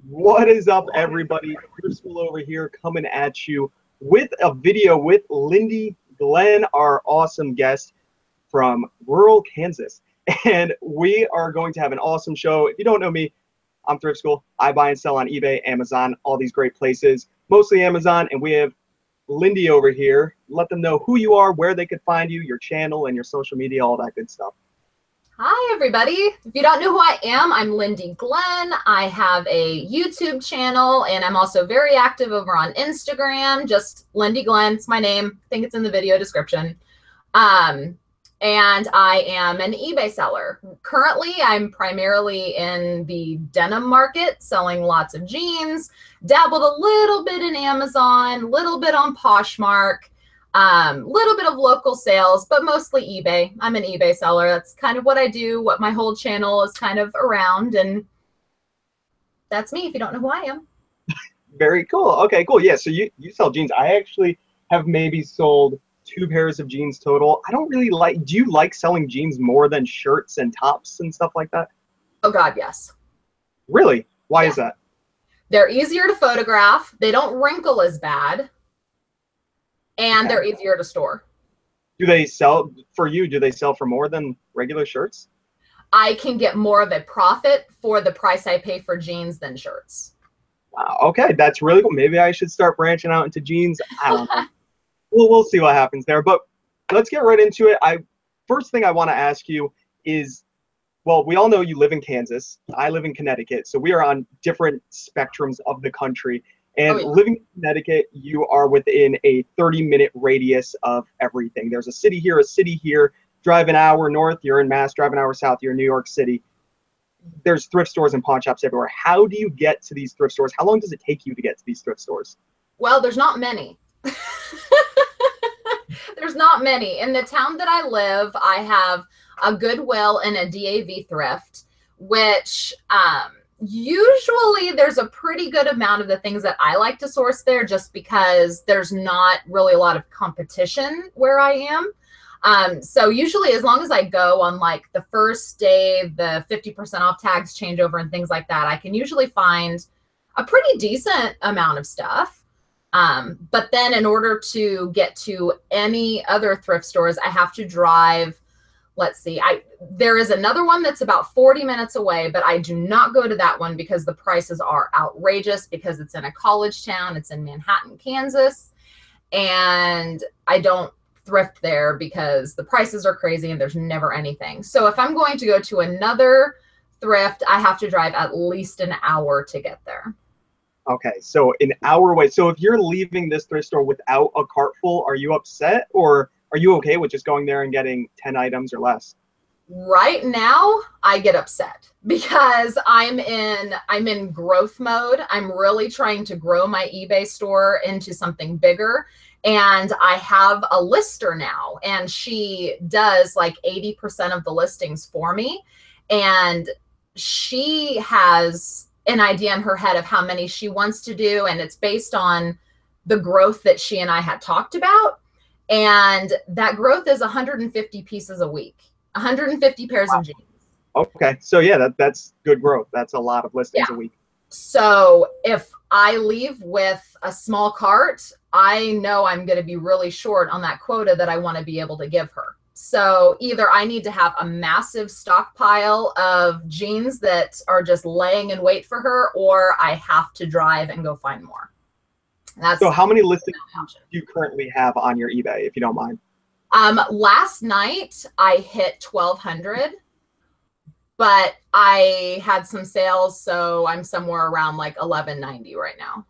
What is up, everybody? ThriftSchool over here coming at you with a video with Lindey, Glenn, our awesome guest from rural Kansas. And we are going to have an awesome show. If you don't know me, I'm ThriftSchool. I buy and sell on eBay, Amazon, all these great places, mostly Amazon. And we have Lindey over here. Let them know who you are, where they could find you, your channel, and your social media, all that good stuff. Hi, everybody. If you don't know who I am, I'm Lindey Glenn. I have a YouTube channel, and I'm also very active over on Instagram. Just Lindey Glenn. It's my name. I think it's in the video description. And I am an eBay seller. Currently, I'm primarily in the denim market, selling lots of jeans, dabbled a little bit in Amazon, a little bit on Poshmark, little bit of local sales, but mostly eBay. I'm an eBay seller. That's kind of what I do, what my whole channel is kind of around. And that's me if you don't know who I am. Very cool. Okay, cool. Yeah, so you sell jeans. I actually have maybe sold 2 pairs of jeans total. I don't really like, do you like selling jeans more than shirts and tops and stuff like that? Oh God, yes. Really? Why is that? They're easier to photograph. They don't wrinkle as bad. And they're easier to store. Do they sell for you? Do they sell for more than regular shirts? I can get more of a profit for the price I pay for jeans than shirts. Wow. Okay, that's really cool. Maybe I should start branching out into jeans. I don't know. We'll see what happens there. But let's get right into it. First thing I want to ask you is, well, we all know you live in Kansas. I live in Connecticut. So we are on different spectrums of the country. And living in Connecticut, you are within a 30-minute radius of everything. There's a city here, a city here. Drive an hour north, you're in Mass. Drive an hour south, you're in New York City. There's thrift stores and pawn shops everywhere. How do you get to these thrift stores? How long does it take you to get to these thrift stores? Well, there's not many. There's not many. In the town that I live, I have a Goodwill and a DAV thrift, which usually there's a pretty good amount of the things that I like to source there just because there's not really a lot of competition where I am. So usually as long as I go on like the first day, the 50% off tags change over and things like that, I can usually find a pretty decent amount of stuff. But then in order to get to any other thrift stores, I have to drive. Let's see, there is another one that's about 40 minutes away, but I do not go to that one because the prices are outrageous because it's in a college town. It's in Manhattan, Kansas. And I don't thrift there because the prices are crazy and there's never anything. So if I'm going to go to another thrift, I have to drive at least an hour to get there. Okay, so an hour away. So if you're leaving this thrift store without a cart full, are you upset, or are you okay with just going there and getting 10 items or less? Right now, I get upset because I'm in growth mode. I'm really trying to grow my eBay store into something bigger. And I have a lister now, and she does like 80% of the listings for me. And she has an idea in her head of how many she wants to do. And it's based on the growth that she and I had talked about. And that growth is 150 pieces a week, 150 pairs of jeans. Okay. So yeah, that's good growth. That's a lot of listings a week. So if I leave with a small cart, I know I'm going to be really short on that quota that I want to be able to give her. So either I need to have a massive stockpile of jeans that are just laying in wait for her, or I have to drive and go find more. So how many listings do you currently have on your eBay, if you don't mind? Last night I hit 1,200, but I had some sales, so I'm somewhere around like 1,190 right now.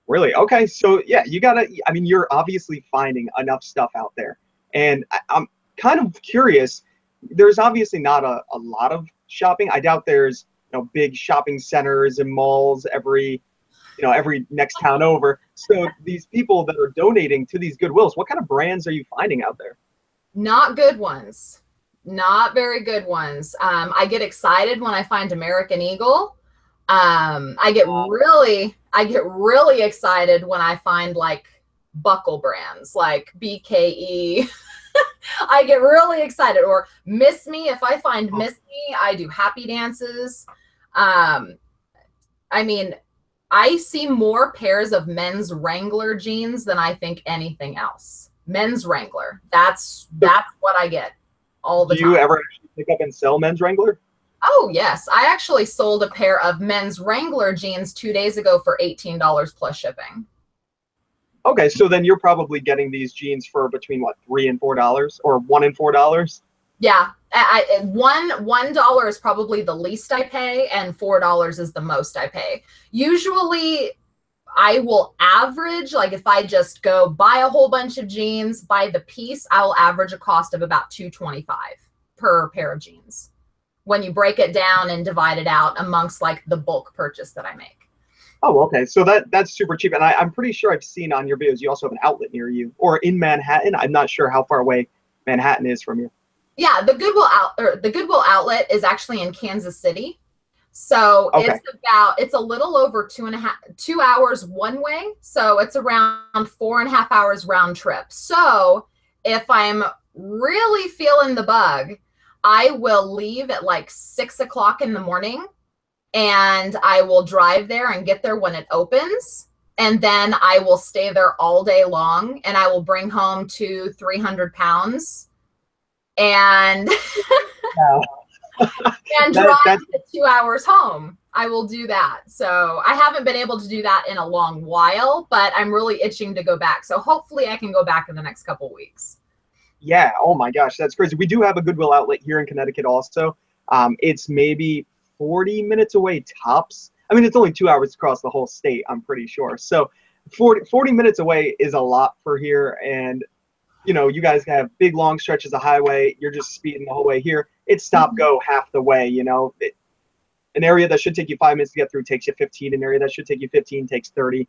Really? Okay. So yeah, I mean, you're obviously finding enough stuff out there. And I'm kind of curious, there's obviously not a lot of shopping. I doubt there's, big shopping centers and malls every next town over. So these people that are donating to these Goodwills, what kind of brands are you finding out there? Not good ones. Not very good ones. I get excited when I find American Eagle. I get really excited when I find like buckle brands like BKE. I get really excited. Or Miss Me. If I find Miss Me, I do happy dances. I mean, I see more pairs of men's Wrangler jeans than I think anything else. Men's Wrangler. That's what I get all the Do time. you ever actually pick up and sell men's Wrangler? Oh, yes. I actually sold a pair of men's Wrangler jeans 2 days ago for $18 plus shipping. Okay, so then you're probably getting these jeans for between what, $3 and $4, or $1 and $4? Yeah, $1 is probably the least I pay, and $4 is the most I pay. Usually, I will average, like if I just go buy a whole bunch of jeans, buy the piece, I will average a cost of about $2.25 per pair of jeans when you break it down and divide it out amongst like the bulk purchase that I make. Oh, okay. So that's super cheap. And I'm pretty sure I've seen on your videos you also have an outlet near you, or in Manhattan. I'm not sure how far away Manhattan is from you. Yeah, the Goodwill outlet is actually in Kansas City. So Okay. it's a little over 2 hours one way. So it's around 4.5 hours round trip. So if I'm really feeling the bug, I will leave at like 6 o'clock in the morning, and I will drive there and get there when it opens. And then I will stay there all day long, and I will bring home 200-300 pounds and Wow. and drive the 2 hours home. I will do that. So I haven't been able to do that in a long while, but I'm really itching to go back. So hopefully I can go back in the next couple weeks. Yeah. Oh my gosh, that's crazy. We do have a Goodwill outlet here in Connecticut also. It's maybe 40 minutes away tops. I mean, it's only 2 hours across the whole state, I'm pretty sure. So 40 minutes away is a lot for here. And, you know, you guys have big, long stretches of highway. You're just speeding the whole way here. It's stop, go half the way, you know. An area that should take you 5 minutes to get through takes you 15. An area that should take you 15 takes 30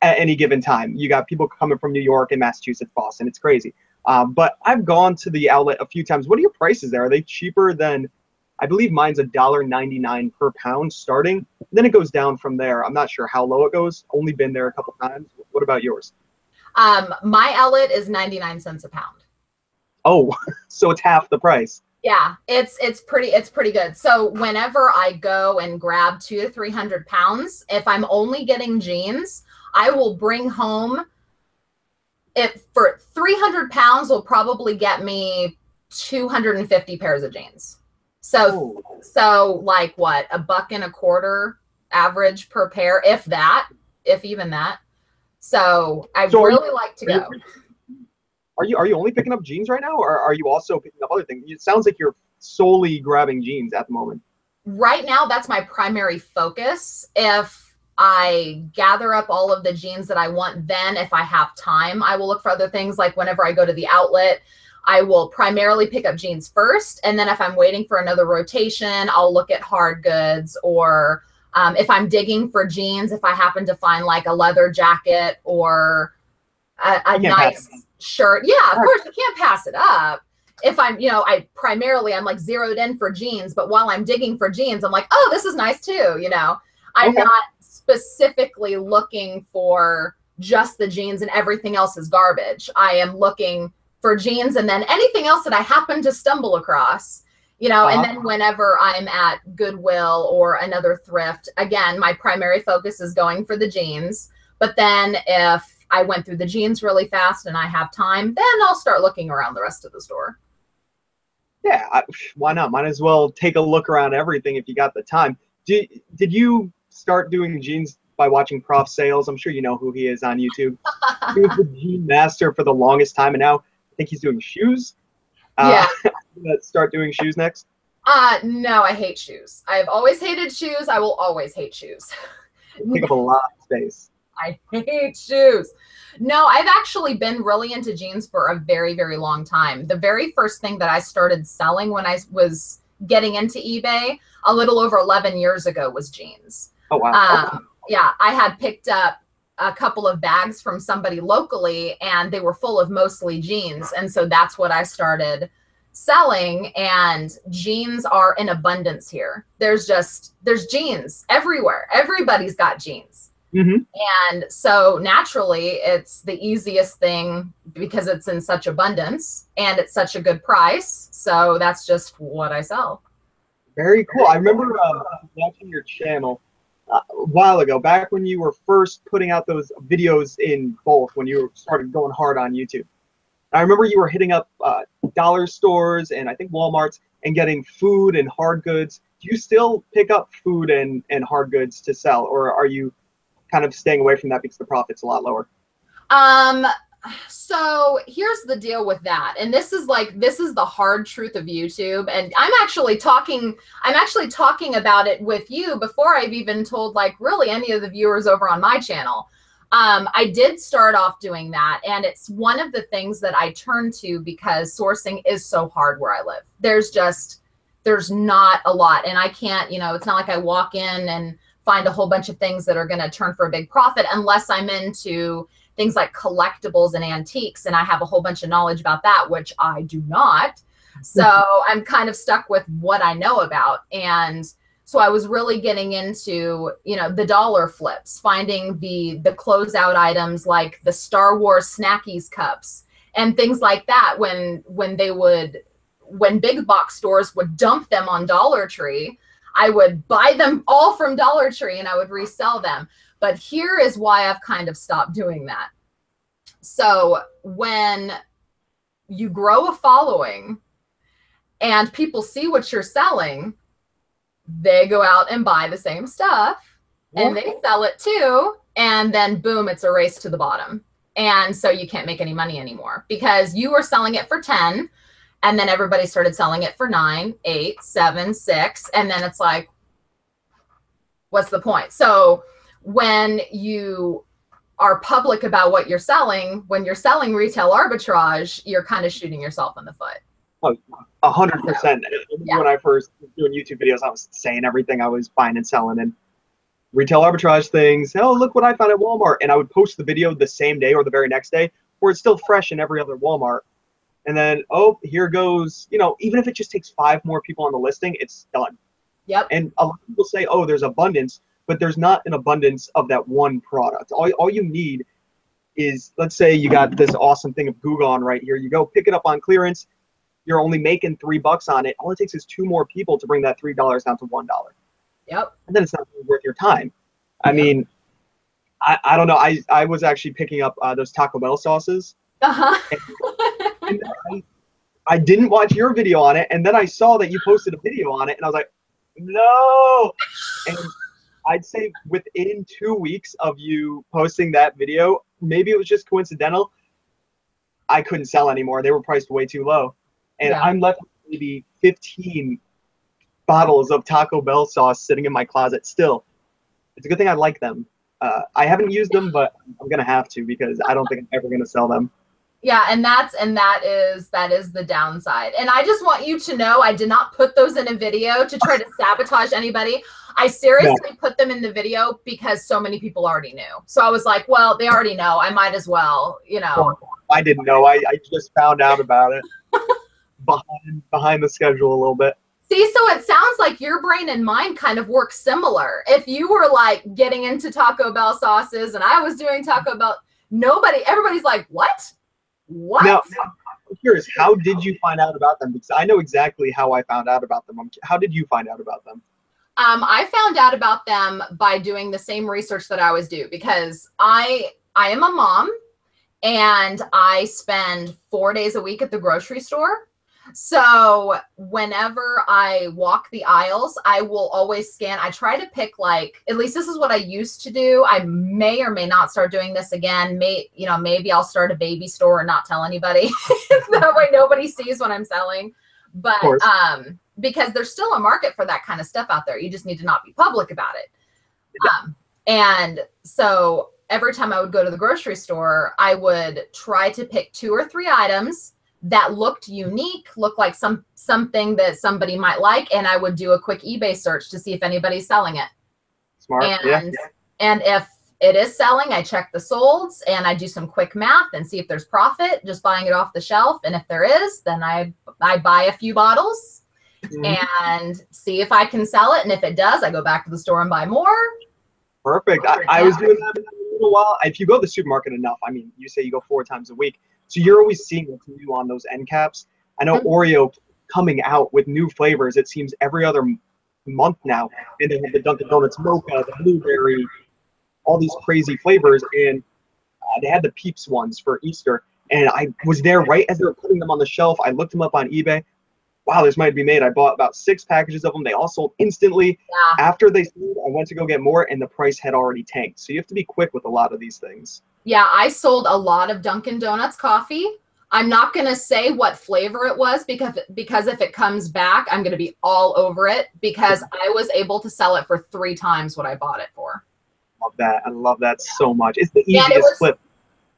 at any given time. You got people coming from New York and Massachusetts, Boston. It's crazy. But I've gone to the outlet a few times. What are your prices there? Are they cheaper than, I believe mine's $1.99 per pound starting. Then it goes down from there. I'm not sure how low it goes. Only been there a couple times. What about yours? My outlet is 99 cents a pound. Oh, so it's half the price. Yeah, it's pretty good. So whenever I go and grab 200-300 pounds, if I'm only getting jeans, I will bring home, if for 300 pounds will probably get me 250 pairs of jeans. So like what, $1.25 average per pair, if even that. So I really like to go. Are you only picking up jeans right now, or are you also picking up other things? It sounds like you're solely grabbing jeans at the moment. Right now, that's my primary focus. If I gather up all of the jeans that I want, then if I have time, I will look for other things. Like whenever I go to the outlet, I will primarily pick up jeans first. And then if I'm waiting for another rotation, I'll look at hard goods, or if I'm digging for jeans, if I happen to find like a leather jacket or a nice shirt. Yeah, of course, you can't pass it up. If I'm, you know, I'm like zeroed in for jeans, but while I'm digging for jeans, I'm like, oh, this is nice too. You know, I'm not specifically looking for just the jeans and everything else is garbage. I am looking for jeans and then anything else that I happen to stumble across, you know, and then whenever I'm at Goodwill or another thrift, again, my primary focus is going for the jeans. But then if I went through the jeans really fast and I have time, then I'll start looking around the rest of the store. Yeah, why not? Might as well take a look around everything if you got the time. Did you start doing jeans by watching Prof Sales? I'm sure you know who he is on YouTube. He was the jean master for the longest time, and now I think he's doing shoes. Yeah. Start doing shoes next? No, I hate shoes. I've always hated shoes. I will always hate shoes. Take up a lot of space. I hate shoes. No, I've actually been really into jeans for a very, very long time. The very first thing that I started selling when I was getting into eBay a little over 11 years ago was jeans. Oh, wow. Yeah, I had picked up a couple of bags from somebody locally and they were full of mostly jeans. And so that's what I started selling, and jeans are in abundance here. There's jeans everywhere. Everybody's got jeans. Mm-hmm. And so naturally it's the easiest thing because it's in such abundance and it's such a good price. So that's just what I sell. Very cool. I remember watching your channel, a while ago, back when you were first putting out those videos in bulk, when you started going hard on YouTube. I remember you were hitting up dollar stores and I think Walmart's and getting food and hard goods. Do you still pick up food and hard goods to sell, or are you kind of staying away from that because the profit's a lot lower? So here's the deal with that. And this is the hard truth of YouTube. And I'm actually talking about it with you before I've even told like really any of the viewers over on my channel. I did start off doing that, and it's one of the things that I turn to because sourcing is so hard where I live. There's not a lot, and I can't, it's not like I walk in and find a whole bunch of things that are going to turn for a big profit unless I'm into things like collectibles and antiques, and I have a whole bunch of knowledge about that, which I do not. So I'm kind of stuck with what I know about. And so I was really getting into, the dollar flips, finding the closeout items like the Star Wars Snackies cups and things like that when big box stores would dump them on Dollar Tree, I would buy them all from Dollar Tree and I would resell them. But here is why I've kind of stopped doing that. So when you grow a following and people see what you're selling, they go out and buy the same stuff and they sell it too. And then boom, it's a race to the bottom. And so you can't make any money anymore because you were selling it for 10 and then everybody started selling it for 9, 8, 7, 6. And then it's like, what's the point? So when you are public about what you're selling, when you're selling retail arbitrage, you're kind of shooting yourself in the foot. 100%. When I first was doing YouTube videos, I was saying everything I was buying and selling and retail arbitrage things. Oh, look what I found at Walmart. And I would post the video the same day or the very next day where it's still fresh in every other Walmart. And then, oh, here goes, even if it just takes 5 more people on the listing, it's done. Yep. And a lot of people say, oh, there's abundance, but there's not an abundance of that one product. All you need is, let's say you got this awesome thing of Goo Gone right here. You go pick it up on clearance. You're only making $3 on it. All it takes is 2 more people to bring that $3 down to $1. Yep. And then it's not really worth your time. I mean, I don't know. I was actually picking up those Taco Bell sauces. And I didn't watch your video on it, and then I saw that you posted a video on it, and I was like, no. And I'd say within 2 weeks of you posting that video, maybe it was just coincidental, I couldn't sell anymore. They were priced way too low. And I'm left with maybe 15 bottles of Taco Bell sauce sitting in my closet still. It's a good thing I like them. I haven't used them, but I'm going to have to because I don't think I'm ever going to sell them. Yeah, and that is the downside. And I just want you to know I did not put those in a video to try to sabotage anybody. I seriously put them in the video because so many people already knew. So I was like, well, they already know. I might as well, I didn't know. I just found out about it behind the schedule a little bit. See, so it sounds like your brain and mine kind of work similar. If you were like getting into Taco Bell sauces and I was doing Taco Bell, everybody's like, what? Now, I'm curious, how did you find out about them? Because I know exactly how I found out about them. How did you find out about them? I found out about them by doing the same research that I always do because I am a mom and I spend 4 days a week at the grocery store. So whenever I walk the aisles, I will always scan. I try to pick at least this is what I used to do. I may or may not start doing this again. Maybe I'll start a baby store and not tell anybody. That way nobody sees what I'm selling. But because there's still a market for that kind of stuff out there. You just need to not be public about it. And so every time I would go to the grocery store, I would try to pick 2 or 3 items that looked unique, looked like something that somebody might like, and I would do a quick eBay search to see if anybody's selling it. Smart. And if it is selling, I check the solds and I do some quick math and see if there's profit just buying it off the shelf. And if there is, then I buy a few bottles and see if I can sell it. And if it does, I go back to the store and buy more. Perfect. I was doing that in a little while. If you go to the supermarket enough, I mean, you say you go 4 times a week. So you're always seeing what's new on those end caps. I know Oreo coming out with new flavors. It seems every other month now, and they have the Dunkin' Donuts mocha, the blueberry, all these crazy flavors, and they had the Peeps ones for Easter, and I was there right as they were putting them on the shelf. I looked them up on eBay. Wow, this might be made. I bought about 6 packages of them. They all sold instantly. Yeah. After they sold, I went to go get more, and the price had already tanked. So you have to be quick with a lot of these things. Yeah, I sold a lot of Dunkin' Donuts coffee. I'm not going to say what flavor it was because if it comes back, I'm going to be all over it because I was able to sell it for 3 times what I bought it for. Love that. I love that so much. It's the easiest flip.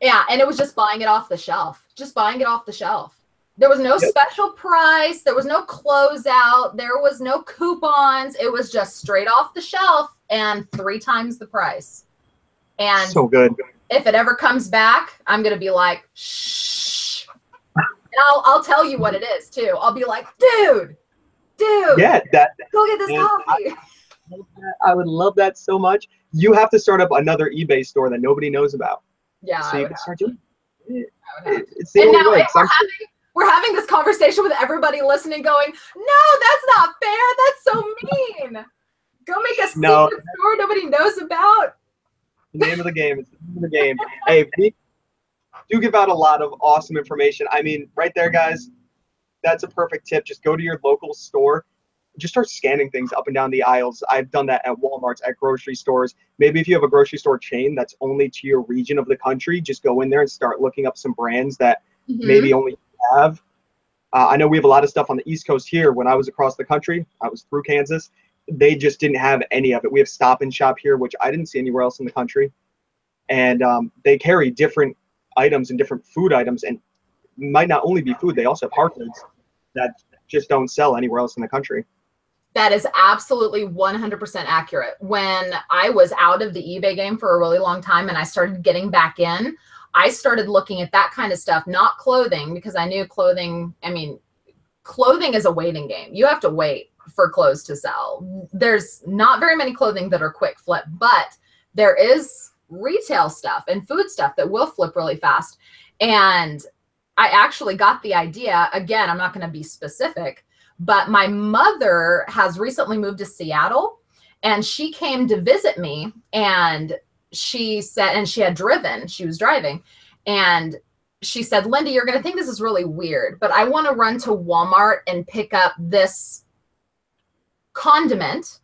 Yeah, and it was just buying it off the shelf. Just buying it off the shelf. There was no special price. There was no closeout. There was no coupons. It was just straight off the shelf and 3 times the price. And so good. If it ever comes back, I'm going to be like, shh. And I'll tell you what it is too. I'll be like, dude. Yeah, go get this coffee. I would love that so much. You have to start up another eBay store that nobody knows about. Yeah, so you can start doing it. It's and now we're having this conversation with everybody listening going, no, that's not fair. That's so mean. Go make a secret store nobody knows about. The name of the game. It's the name of the game. Hey, we do give out a lot of awesome information. I mean, right there, guys, that's a perfect tip. Just go to your local store. Just start scanning things up and down the aisles. I've done that at Walmart's, at grocery stores. Maybe if you have a grocery store chain that's only to your region of the country, just go in there and start looking up some brands that maybe only you have. I know we have a lot of stuff on the East Coast here. When I was across the country, I was through Kansas. They just didn't have any of it. We have Stop and Shop here, which I didn't see anywhere else in the country. And they carry different items and different food items, and might not only be food, they also have hard goods that just don't sell anywhere else in the country. That is absolutely 100% accurate. When I was out of the eBay game for a really long time and I started getting back in, I started looking at that kind of stuff, not clothing, because I knew clothing is a waiting game. You have to wait for clothes to sell. There's not very many clothing that are quick flip, but there is retail stuff and food stuff that will flip really fast. And I actually got the idea, again, I'm not going to be specific, but my mother has recently moved to Seattle and she came to visit me, and she said, and she was driving, and she said, Lindey, you're going to think this is really weird, but I want to run to Walmart and pick up this condiment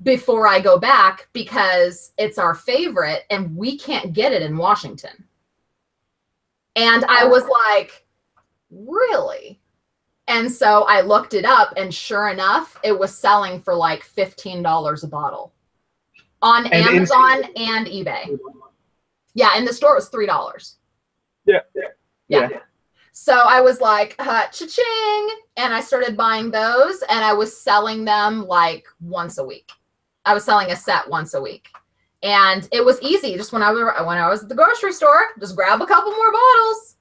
before I go back because it's our favorite and we can't get it in Washington. And I was like, really? And so I looked it up, and sure enough, it was selling for like $15 a bottle on Amazon and eBay. Yeah, in the store it was $3. Yeah. So I was like, cha-ching, and I started buying those, and I was selling them like once a week. I was selling a set once a week, and it was easy. Just when I was at the grocery store, just grab a couple more bottles,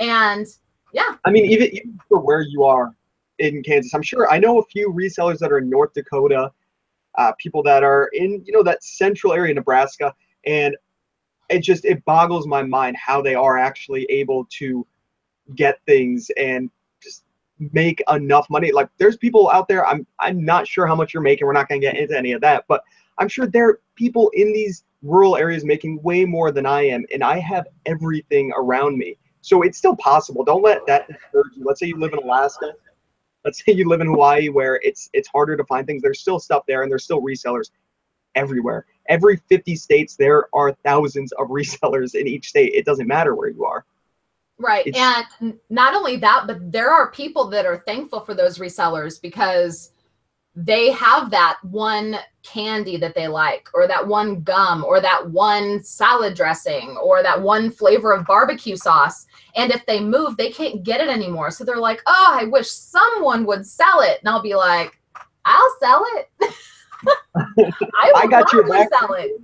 and yeah. I mean, even for where you are in Kansas, I'm sure I know a few resellers that are in North Dakota, people that are in that central area, Nebraska, and it boggles my mind how they are actually able to get things and just make enough money. Like, there's people out there, I'm not sure how much you're making. We're not going to get into any of that, but I'm sure there are people in these rural areas making way more than I am, and I have everything around me. So it's still possible. Don't let that discourage you. Let's say you live in Alaska. Let's say you live in Hawaii, where it's harder to find things. There's still stuff there, and there's still resellers everywhere. Every 50 states, there are thousands of resellers in each state. It doesn't matter where you are. Right. And not only that, but there are people that are thankful for those resellers because they have that one candy that they like, or that one gum, or that one salad dressing, or that one flavor of barbecue sauce. And if they move, they can't get it anymore. So they're like, oh, I wish someone would sell it. And I'll be like, I'll sell it. I got you sell it.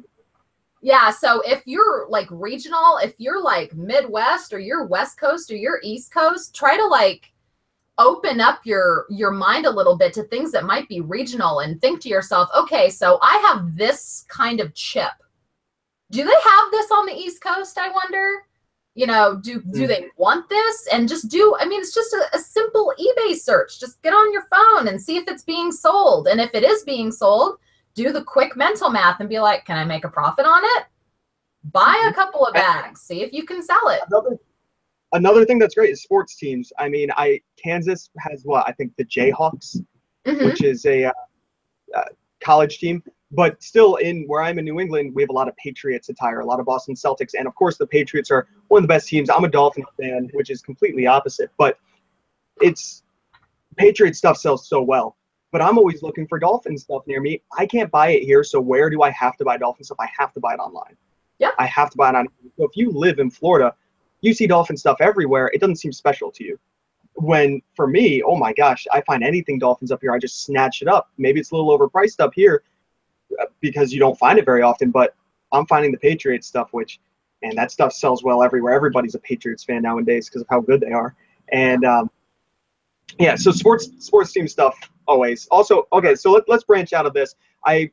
Yeah. So if you're like regional, if you're like Midwest, or you're West Coast, or you're East Coast, try to like open up your mind a little bit to things that might be regional, and think to yourself, okay, so I have this kind of chip. Do they have this on the East Coast, I wonder? You know, do they want this? And just do, I mean, it's just a simple eBay search. Just get on your phone and see if it's being sold. And if it is being sold, do the quick mental math and be like, can I make a profit on it? Buy a couple of bags, see if you can sell it. Another thing that's great is sports teams. I mean, Kansas has what? I think the Jayhawks, which is a college team. But still, where I'm in New England, we have a lot of Patriots attire, a lot of Boston Celtics. And, of course, the Patriots are one of the best teams. I'm a Dolphins fan, which is completely opposite. But Patriot stuff sells so well. But I'm always looking for Dolphin stuff near me. I can't buy it here, so where do I have to buy Dolphin stuff? I have to buy it online. Yeah. I have to buy it online. So if you live in Florida, you see Dolphin stuff everywhere. It doesn't seem special to you. When, for me, oh, my gosh, I find anything Dolphins up here, I just snatch it up. Maybe it's a little overpriced up here, because you don't find it very often, but I'm finding the Patriots stuff, which, man, that stuff sells well everywhere. Everybody's a Patriots fan nowadays because of how good they are. And yeah, so sports team stuff always. Also, okay, so let's branch out of this. I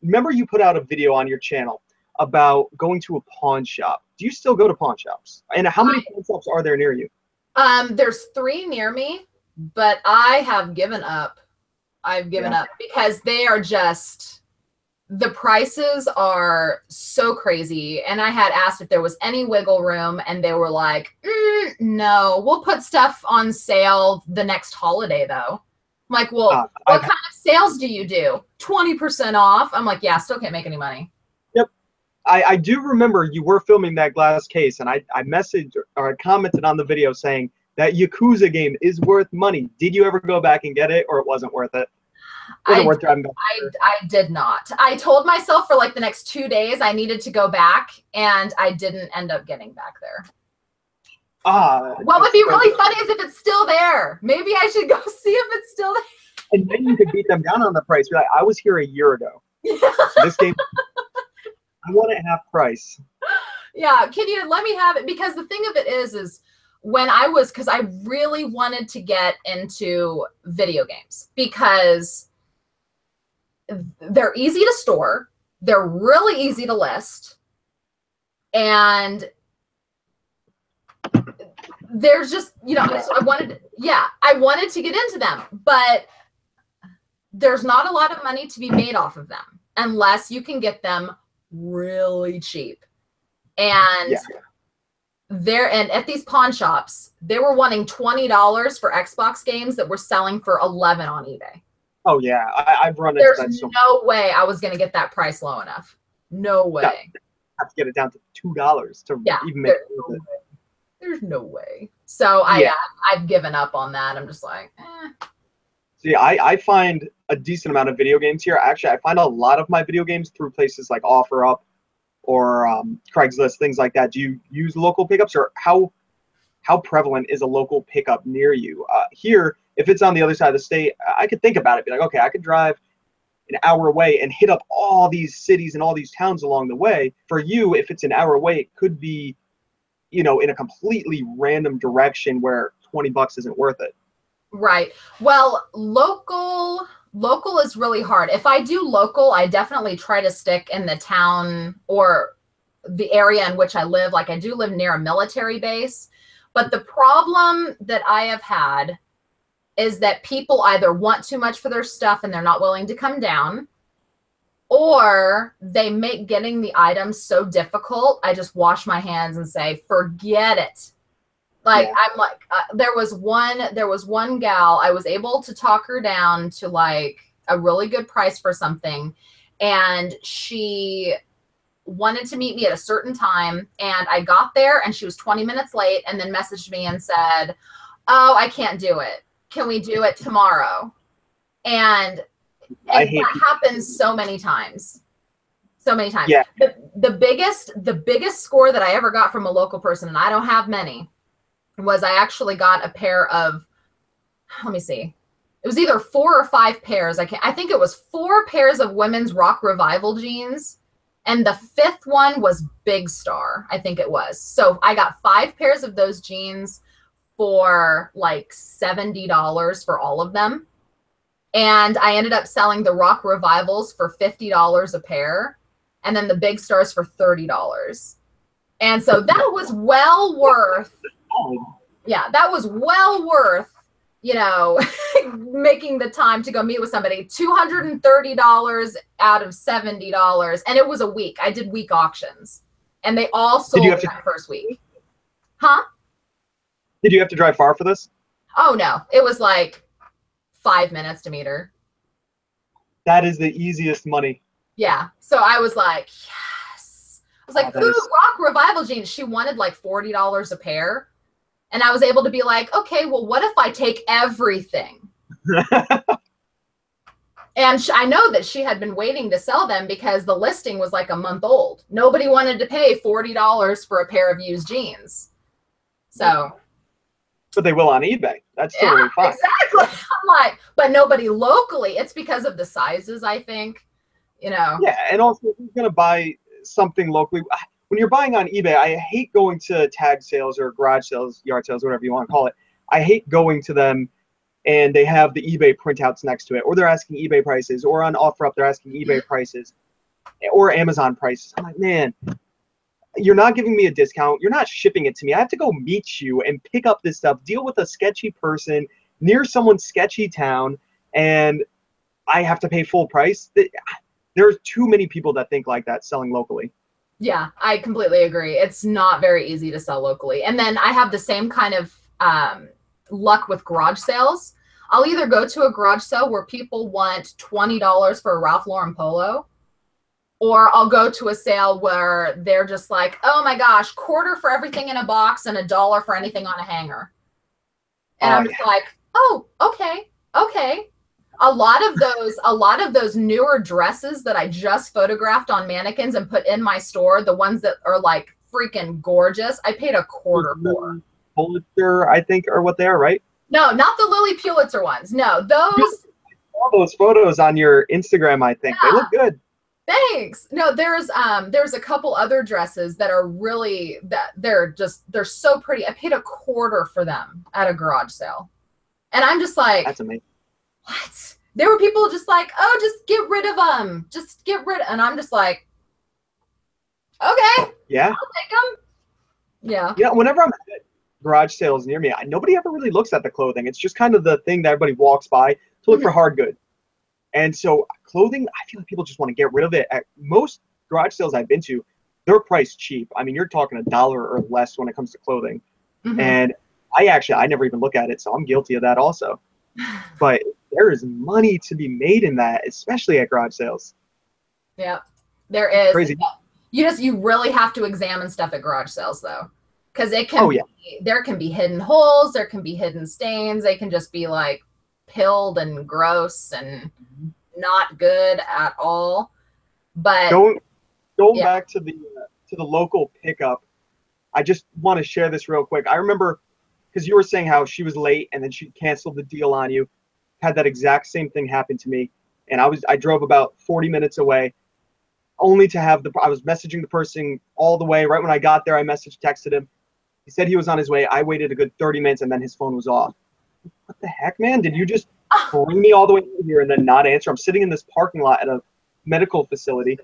remember you put out a video on your channel about going to a pawn shop. Do you still go to pawn shops? And how many pawn shops are there near you? There's 3 near me, but I have given up. I've given up because they are just, the prices are so crazy. And I had asked if there was any wiggle room, and they were like, no, we'll put stuff on sale the next holiday though. I'm like, well, what kind of sales do you do? 20% off. I'm like, yeah, still can't make any money. Yep. I do remember you were filming that glass case, and I messaged or I commented on the video saying that Yakuza game is worth money. Did you ever go back and get it, or it wasn't worth it? I did not. I told myself for like the next 2 days I needed to go back, and I didn't end up getting back there. What would be really funny is if it's still there. Maybe I should go see if it's still there. And then you could beat them down on the price. Be like, I was here a year ago. So this game, I want it half price. Yeah, can you let me have it? Because the thing of it is when because I really wanted to get into video games because they're easy to store, they're really easy to list, and there's just, you know, so I wanted to get into them, but there's not a lot of money to be made off of them unless you can get them really cheap. And and at these pawn shops, they were wanting $20 for Xbox games that were selling for $11 on eBay. Oh yeah, I've run into that. There's no way I was going to get that price low enough. No way. I have to get it down to $2 to even make it worth it. There's no way. So I've given up on that. I'm just like, See, I find a decent amount of video games here. Actually, I find a lot of my video games through places like OfferUp or Craigslist, things like that. Do you use local pickups, or how prevalent is a local pickup near you? Here, if it's on the other side of the state, I could think about it. Be like, okay, I could drive an hour away and hit up all these cities and all these towns along the way. For you, if it's an hour away, it could be, you know, in a completely random direction where $20 isn't worth it. Right. Well, local is really hard. If I do local, I definitely try to stick in the town or the area in which I live. Like I do live near a military base, but the problem that I have had is that people either want too much for their stuff and they're not willing to come down, or they make getting the items so difficult. I just wash my hands and say, forget it. Like, I'm like, there was one gal, I was able to talk her down to like a really good price for something. And she wanted to meet me at a certain time. And I got there and she was 20 minutes late, and then messaged me and said, oh, I can't do it. Can we do it tomorrow? And that happens so many times. So many times. Yeah. The biggest score that I ever got from a local person, and I don't have many, was I actually got a pair of, let me see. It was either 4 or 5 pairs. I think it was 4 pairs of women's Rock Revival jeans. And the 5th one was Big Star, I think it was. So I got 5 pairs of those jeans for like $70 for all of them. And I ended up selling the Rock Revivals for $50 a pair. And then the Big Stars for $30. And so that was well worth, yeah, that was well worth, you know, making the time to go meet with somebody. $230 out of $70. And it was a week. I did week auctions. And they all sold that first week. Huh? Did you have to drive far for this? Oh, no. It was like 5 minutes to meet her. That is the easiest money. Yeah. So I was like, yes. I was like, ooh, rock revival jeans. She wanted like $40 a pair. And I was able to be like, okay, well, what if I take everything? And I know that she had been waiting to sell them because the listing was like a month old. Nobody wanted to pay $40 for a pair of used jeans. So. But they will on eBay. That's totally fine. Exactly. I'm like, but nobody locally. It's because of the sizes, I think. You know. Yeah, and also if you're gonna buy something locally, when you're buying on eBay, I hate going to tag sales or garage sales, yard sales, whatever you want to call it. I hate going to them and they have the eBay printouts next to it, or they're asking eBay prices, or on OfferUp they're asking eBay prices, or Amazon prices. I'm like, man, you're not giving me a discount. You're not shipping it to me. I have to go meet you and pick up this stuff, deal with a sketchy person near someone's sketchy town, and I have to pay full price. There's too many people that think like that selling locally. Yeah, I completely agree. It's not very easy to sell locally. And then I have the same kind of luck with garage sales. I'll either go to a garage sale where people want $20 for a Ralph Lauren polo, or I'll go to a sale where they're just like, oh my gosh, $quarter for everything in a box and $1 for anything on a hanger. And I'm just like, oh, okay, okay. A lot of those newer dresses that I just photographed on mannequins and put in my store, the ones that are like freaking gorgeous, I paid $1/4 for. Pulitzer, I think, are what they are, right? No, not the Lily Pulitzer ones. No, those. All those photos on your Instagram, I think. Yeah. They look good. Thanks. No, there's a couple other dresses that are really, that they're so pretty. I paid $1/4 for them at a garage sale. And I'm just like, that's amazing. What? There were people just like, oh, just get rid of them. Just get rid of, and I'm just like, okay. Yeah. I'll take them. Yeah. Yeah. Whenever I'm at garage sales near me, nobody ever really looks at the clothing. It's just kind of the thing that everybody walks by to look for hard goods. And so clothing, I feel like people just want to get rid of it. At most garage sales I've been to, they're priced cheap. I mean, you're talking $1 or less when it comes to clothing. And I never even look at it. So I'm guilty of that also. But there is money to be made in that, especially at garage sales. Yeah, there is. Crazy. You really have to examine stuff at garage sales though. Because it can there can be hidden holes, there can be hidden stains, they can just be like pilled and gross and not good at all. But going back to the local pickup, I just want to share this real quick. I remember, because you were saying how she was late and then she canceled the deal on you. Had that exact same thing happen to me, and I drove about 40 minutes away, only to have I was messaging the person all the way. Right when I got there, I texted him. He said he was on his way. I waited a good 30 minutes and then his phone was off. What the heck, man? Did you just bring me all the way here and then not answer? I'm sitting in this parking lot at a medical facility.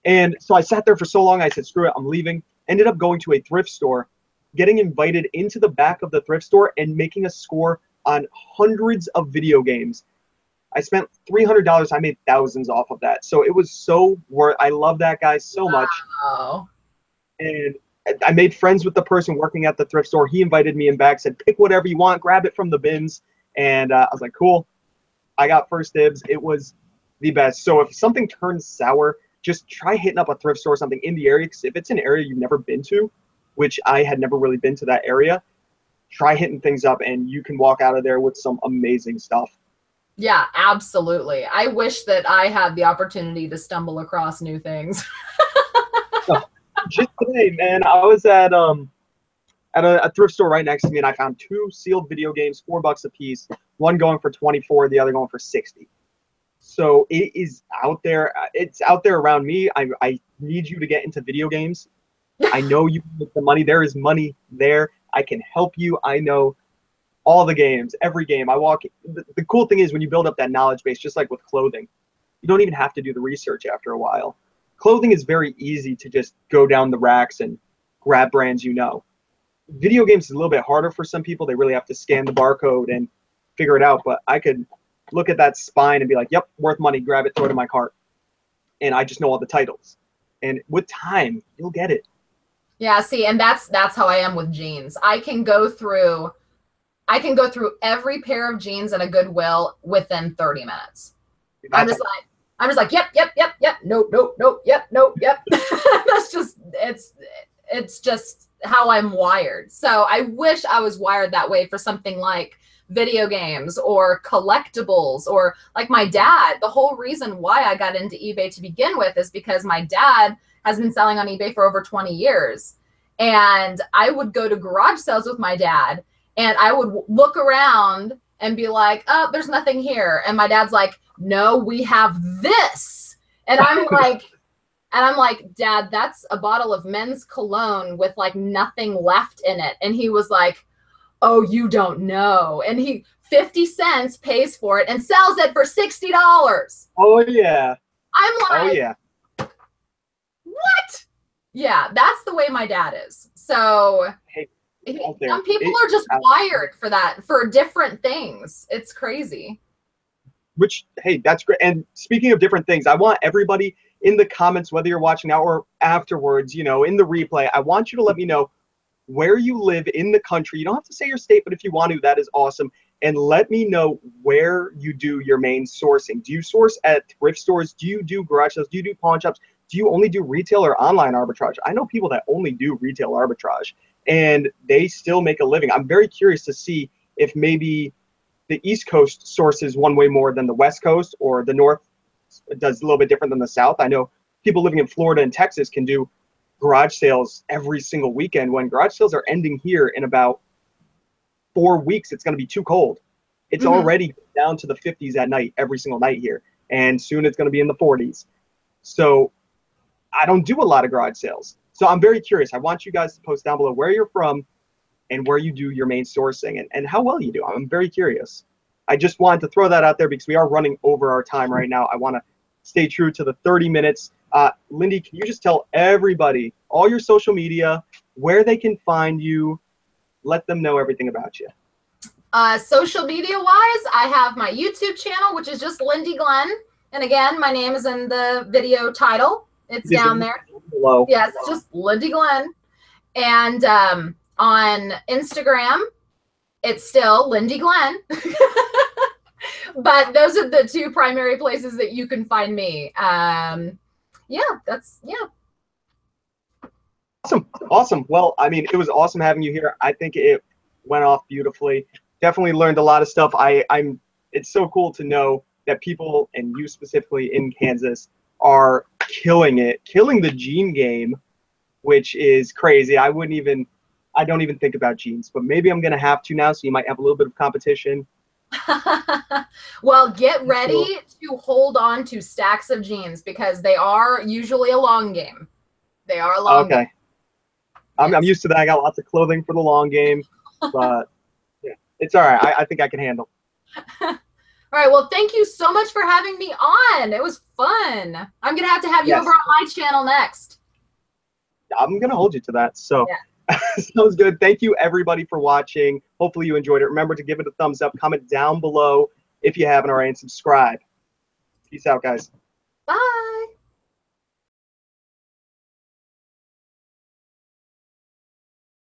And so I sat there for so long, I said, screw it, I'm leaving. Ended up going to a thrift store, getting invited into the back of the thrift store and making a score on hundreds of video games. I spent $300. I made thousands off of that. So it was so worth. I love that guy so much. And I made friends with the person working at the thrift store. He invited me in back, said, pick whatever you want, grab it from the bins. And I was like, cool. I got first dibs. It was the best. So if something turns sour, just try hitting up a thrift store or something in the area. Because if it's an area you've never been to, which I had never really been to that area, try hitting things up and you can walk out of there with some amazing stuff. Yeah, absolutely. I wish that I had the opportunity to stumble across new things. Just today, man, I was at a thrift store right next to me and I found 2 sealed video games, $4 a piece, one going for 24, the other going for 60. So it is out there. It's out there around me. I need you to get into video games. I know you can make the money. There is money there. I can help you. I know all the games, every game. The cool thing is when you build up that knowledge base, just like with clothing, you don't even have to do the research after a while. Clothing is very easy to just go down the racks and grab brands you know. Video games is a little bit harder for some people. They really have to scan the barcode and figure it out. But I could look at that spine and be like, yep, worth money, grab it, throw it in my cart. And I just know all the titles. And with time, you'll get it. Yeah, see, and that's how I am with jeans. I can go through every pair of jeans at a Goodwill within 30 minutes. I'm just like, yep, nope, yep, That's just, it's just how I'm wired. So I wish I was wired that way for something like video games or collectibles, or like my dad. The whole reason why I got into eBay to begin with is because my dad has been selling on eBay for over 20 years. And I would go to garage sales with my dad, and I would look around and be like, oh, there's nothing here. And my dad's like, no, we have this. And I'm like, Dad, that's a bottle of men's cologne with like nothing left in it. And he was like, oh, you don't know. And he 50 cents pays for it and sells it for $60. Oh yeah. I'm like, oh yeah. What? Yeah, that's the way my dad is. So hey, some people are just wired for that, for different things. It's crazy. Which, hey, that's great. And speaking of different things, I want everybody in the comments, whether you're watching now or afterwards, you know, in the replay, I want you to let me know where you live in the country. You don't have to say your state, but if you want to, that is awesome. And let me know where you do your main sourcing. Do you source at thrift stores? Do you do garage sales? Do you do pawn shops? Do you only do retail or online arbitrage? I know people that only do retail arbitrage, and they still make a living. I'm very curious to see if maybe the East Coast sources one way more than the West Coast, or the North does a little bit different than the South. I know people living in Florida and Texas can do garage sales every single weekend. When garage sales are ending here in about 4 weeks, it's going to be too cold. It's already down to the 50s at night every single night here, and soon it's going to be in the 40s. So I don't do a lot of garage sales. So I'm very curious. I want you guys to post down below where you're from and where you do your main sourcing, and how well you do. I'm very curious. I just wanted to throw that out there because we are running over our time right now. I want to stay true to the 30 minutes. Lindey, can you just tell everybody, all your social media, where they can find you? Let them know everything about you. Social media wise, I have my YouTube channel, which is just Lindey Glenn. And again, my name is in the video title. It's down there. Below. Yes, just Lindey Glenn. And on Instagram, it's still Lindey Glenn. But those are the two primary places that you can find me. Yeah. Awesome. Well, I mean, it was awesome having you here. I think it went off beautifully. Definitely learned a lot of stuff. It's so cool to know that people, and you specifically in Kansas, are killing the jean game, which is crazy. I don't even think about jeans, but maybe I'm gonna have to now, so you might have a little bit of competition. Well, get ready to hold on to stacks of jeans, because they are usually a long game. They are a long game. I'm used to that. I got lots of clothing for the long game, but yeah, it's all right. I think I can handle. All right. Well, thank you so much for having me on. It was fun. I'm going to have you over on my channel next. I'm going to hold you to that. So yeah. Sounds good. Thank you, everybody, for watching. Hopefully you enjoyed it. Remember to give it a thumbs up. Comment down below if you haven't already, and subscribe. Peace out, guys. Bye.